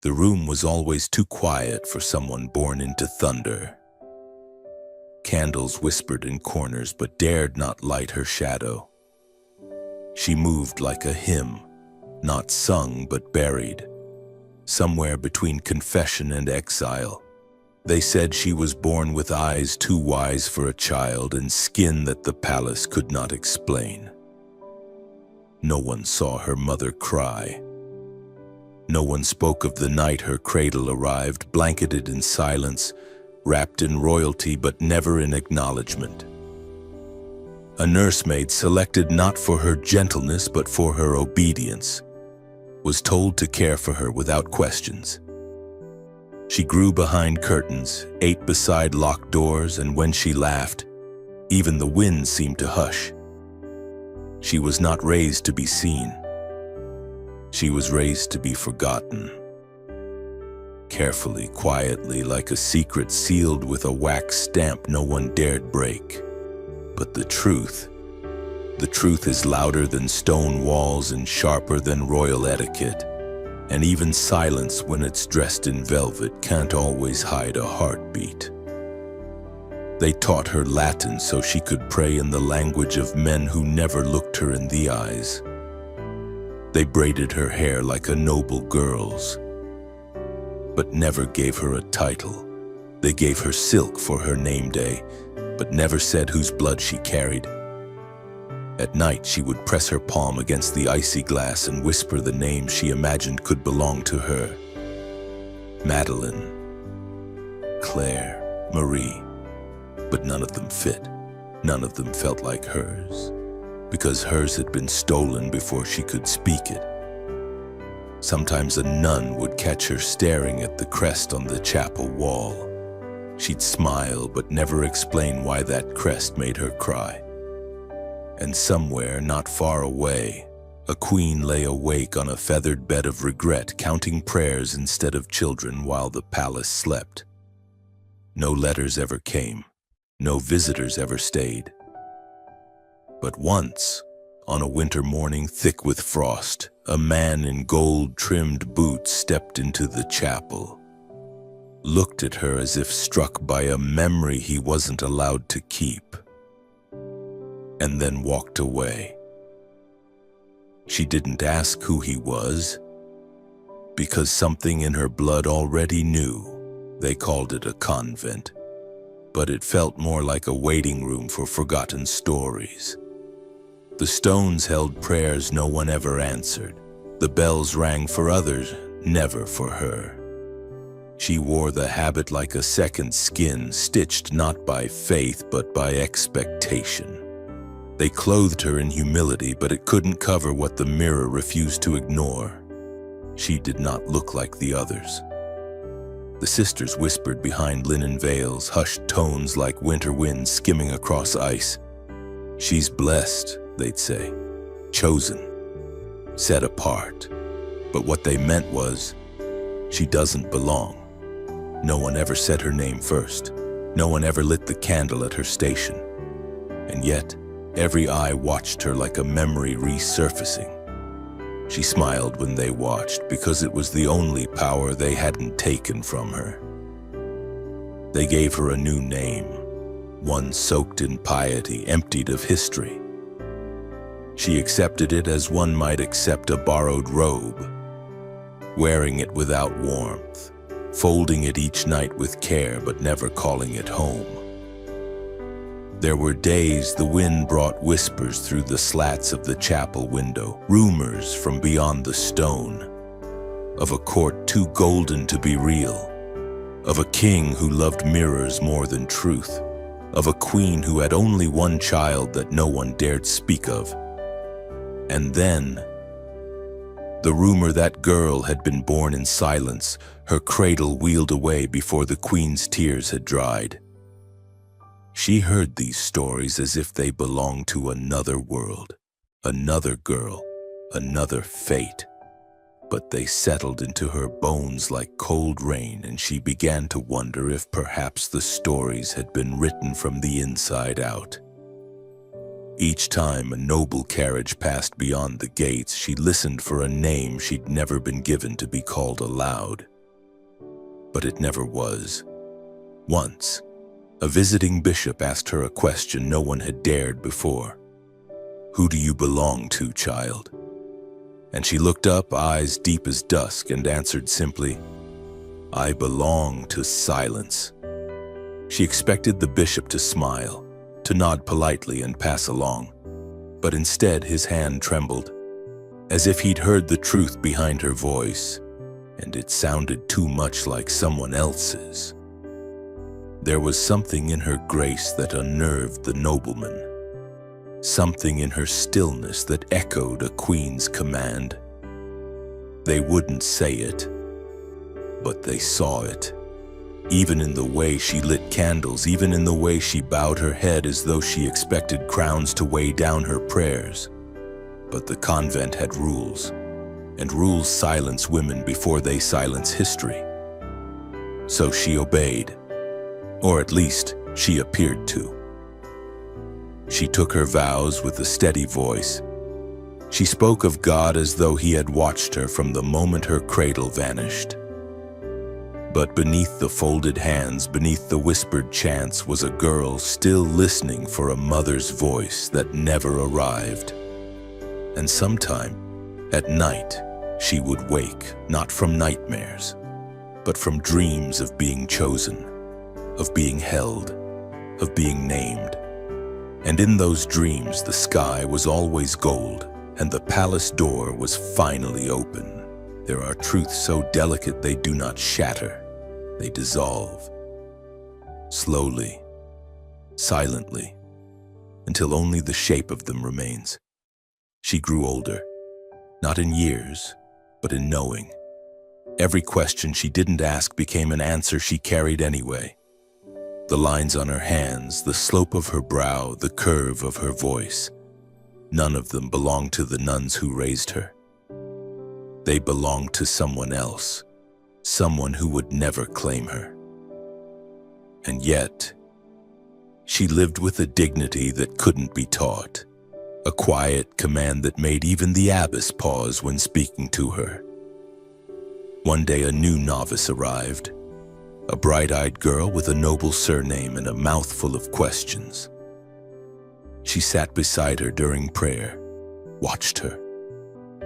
The room was always too quiet for someone born into thunder. Candles whispered in corners but dared not light her shadow. She moved like a hymn, not sung but buried, somewhere between confession and exile. They said she was born with eyes too wise for a child and skin that the palace could not explain. No one saw her mother cry. No one spoke of the night her cradle arrived, blanketed in silence, wrapped in royalty but never in acknowledgement. A nursemaid selected not for her gentleness but for her obedience was told to care for her without questions. She grew behind curtains, ate beside locked doors, and when she laughed, even the wind seemed to hush. She was not raised to be seen. She was raised to be forgotten. Carefully, quietly, like a secret sealed with a wax stamp no one dared break. But the truth is louder than stone walls and sharper than royal etiquette. And even silence, when it's dressed in velvet, can't always hide a heartbeat. They taught her Latin so she could pray in the language of men who never looked her in the eyes. They braided her hair like a noble girl's, but never gave her a title. They gave her silk for her name day, but never said whose blood she carried. At night, she would press her palm against the icy glass and whisper the names she imagined could belong to her. Madeleine, Claire, Marie. But none of them fit. None of them felt like hers, because hers had been stolen before she could speak it. Sometimes a nun would catch her staring at the crest on the chapel wall. She'd smile but never explain why that crest made her cry. And somewhere, not far away, a queen lay awake on a feathered bed of regret, counting prayers instead of children while the palace slept. No letters ever came. No visitors ever stayed. But once, on a winter morning thick with frost, a man in gold-trimmed boots stepped into the chapel, looked at her as if struck by a memory he wasn't allowed to keep, and then walked away. She didn't ask who he was, because something in her blood already knew. They called it a convent, but it felt more like a waiting room for forgotten stories. The stones held prayers no one ever answered. The bells rang for others, never for her. She wore the habit like a second skin, stitched not by faith but by expectation. They clothed her in humility, but it couldn't cover what the mirror refused to ignore. She did not look like the others. The sisters whispered behind linen veils, hushed tones like winter winds skimming across ice. She's blessed, they'd say, chosen, set apart. But what they meant was, she doesn't belong. No one ever said her name first. No one ever lit the candle at her station. And yet, every eye watched her like a memory resurfacing. She smiled when they watched, because it was the only power they hadn't taken from her. They gave her a new name, one soaked in piety, emptied of history. She accepted it as one might accept a borrowed robe, wearing it without warmth, folding it each night with care but never calling it home. There were days the wind brought whispers through the slats of the chapel window, rumors from beyond the stone, of a court too golden to be real, of a king who loved mirrors more than truth, of a queen who had only one child that no one dared speak of. And then, the rumor that girl had been born in silence, her cradle wheeled away before the queen's tears had dried. She heard these stories as if they belonged to another world, another girl, another fate. But they settled into her bones like cold rain, and she began to wonder if perhaps the stories had been written from the inside out. Each time a noble carriage passed beyond the gates, she listened for a name she'd never been given to be called aloud. But it never was. Once, a visiting bishop asked her a question no one had dared before. "Who do you belong to, child?" And she looked up, eyes deep as dusk, and answered simply, "I belong to silence." She expected the bishop to smile, to nod politely and pass along, but instead his hand trembled, as if he'd heard the truth behind her voice, and it sounded too much like someone else's. There was something in her grace that unnerved the nobleman, something in her stillness that echoed a queen's command. They wouldn't say it, but they saw it. Even in the way she lit candles, even in the way she bowed her head as though she expected crowns to weigh down her prayers. But the convent had rules, and rules silence women before they silence history. So she obeyed, or at least she appeared to. She took her vows with a steady voice. She spoke of God as though he had watched her from the moment her cradle vanished. But beneath the folded hands, beneath the whispered chants, was a girl still listening for a mother's voice that never arrived. And sometime, at night, she would wake, not from nightmares, but from dreams of being chosen, of being held, of being named. And in those dreams, the sky was always gold, and the palace door was finally open. There are truths so delicate they do not shatter, they dissolve. Slowly, silently, until only the shape of them remains. She grew older, not in years, but in knowing. Every question she didn't ask became an answer she carried anyway. The lines on her hands, the slope of her brow, the curve of her voice, none of them belonged to the nuns who raised her. They belonged to someone else, someone who would never claim her. And yet, she lived with a dignity that couldn't be taught, a quiet command that made even the abbess pause when speaking to her. One day a new novice arrived, a bright-eyed girl with a noble surname and a mouthful of questions. She sat beside her during prayer, watched her,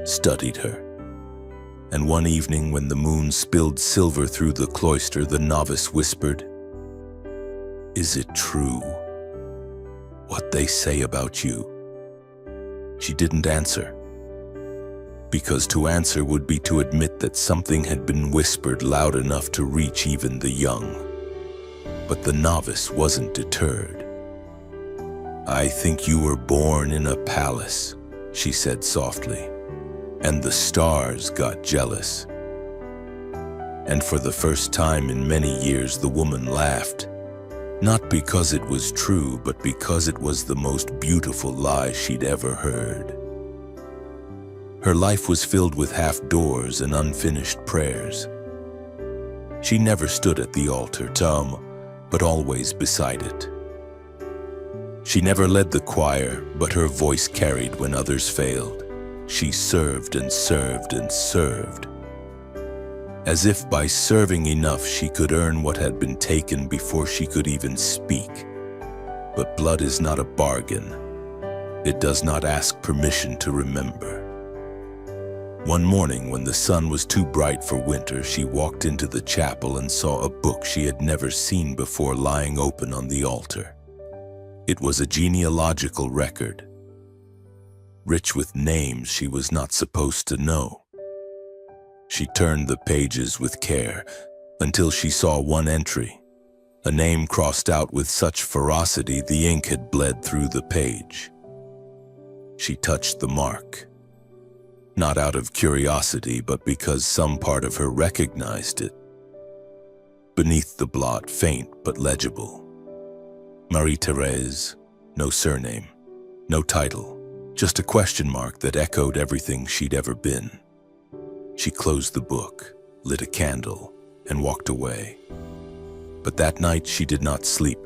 studied her. And one evening when the moon spilled silver through the cloister, the novice whispered, "Is it true, what they say about you?" She didn't answer, because to answer would be to admit that something had been whispered loud enough to reach even the young. But the novice wasn't deterred. "I think you were born in a palace," she said softly, "and the stars got jealous." And for the first time in many years, the woman laughed, not because it was true, but because it was the most beautiful lie she'd ever heard. Her life was filled with half doors and unfinished prayers. She never stood at the altar, but always beside it. She never led the choir, but her voice carried when others failed. She served and served and served, as if by serving enough she could earn what had been taken before she could even speak. But blood is not a bargain. It does not ask permission to remember. One morning, when the sun was too bright for winter, she walked into the chapel and saw a book she had never seen before lying open on the altar. It was a genealogical record, rich with names she was not supposed to know. She turned the pages with care until she saw one entry, a name crossed out with such ferocity the ink had bled through the page. She touched the mark, not out of curiosity, but because some part of her recognized it. Beneath the blot, faint but legible, Marie-Thérèse, no surname, no title, just a question mark that echoed everything she'd ever been. She closed the book, lit a candle, and walked away. But that night she did not sleep.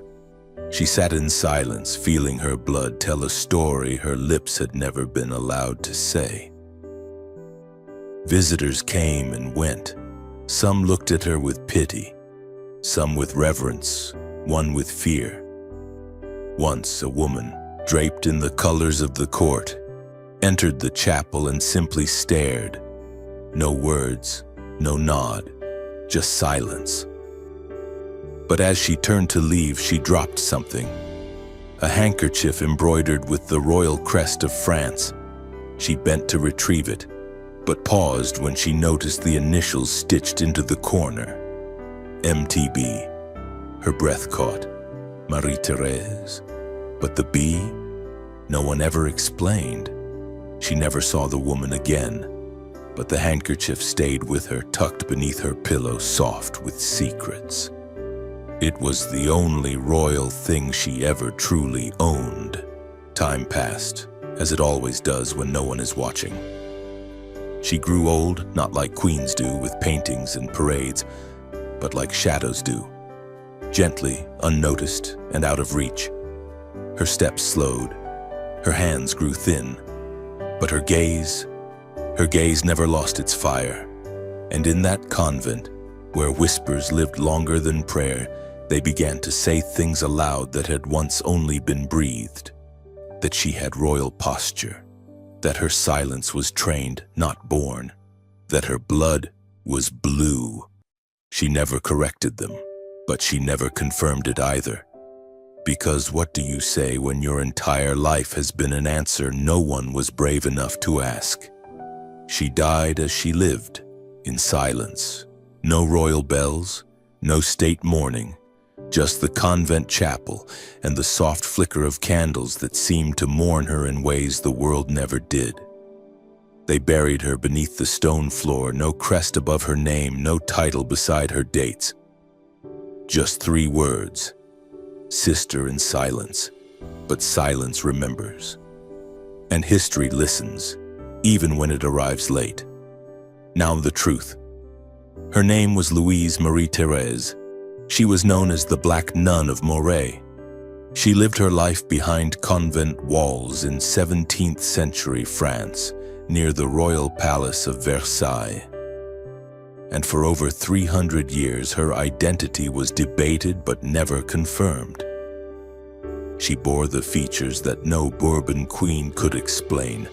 She sat in silence, feeling her blood tell a story her lips had never been allowed to say. Visitors came and went. Some looked at her with pity, some with reverence, one with fear. Once a woman, draped in the colors of the court, entered the chapel and simply stared. No words, no nod, just silence. But as she turned to leave, she dropped something. A handkerchief embroidered with the royal crest of France. She bent to retrieve it, but paused when she noticed the initials stitched into the corner. MTB. Her breath caught. Marie-Thérèse. But the B? No one ever explained. She never saw the woman again, but the handkerchief stayed with her, tucked beneath her pillow, soft with secrets. It was the only royal thing she ever truly owned. Time passed, as it always does when no one is watching. She grew old, not like queens do, with paintings and parades, but like shadows do, gently, unnoticed, and out of reach. Her steps slowed, her hands grew thin, but her gaze never lost its fire. And in that convent, where whispers lived longer than prayer, they began to say things aloud that had once only been breathed. That she had royal posture, that her silence was trained, not born, that her blood was blue. She never corrected them, but she never confirmed it either. Because what do you say when your entire life has been an answer no one was brave enough to ask? She died as she lived, in silence. No royal bells, no state mourning, just the convent chapel and the soft flicker of candles that seemed to mourn her in ways the world never did. They buried her beneath the stone floor, no crest above her name, no title beside her dates. Just 3 words, sister in silence, but silence remembers. And history listens, even when it arrives late. Now the truth. Her name was Louise Marie-Thérèse. She was known as the Black Nun of Moray. She lived her life behind convent walls in 17th century France, near the royal palace of Versailles. And for over 300 years, her identity was debated but never confirmed. She bore the features that no Bourbon queen could explain,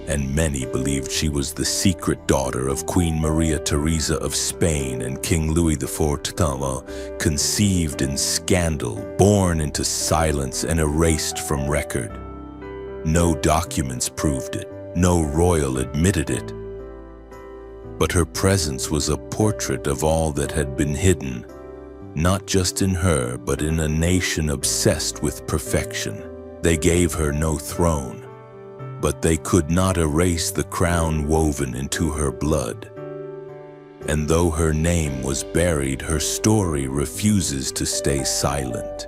and many believed she was the secret daughter of Queen Maria Theresa of Spain and King Louis XIV, conceived in scandal, born into silence, and erased from record. No documents proved it, no royal admitted it. But her presence was a portrait of all that had been hidden, not just in her, but in a nation obsessed with perfection. They gave her no throne, but they could not erase the crown woven into her blood. And though her name was buried, her story refuses to stay silent.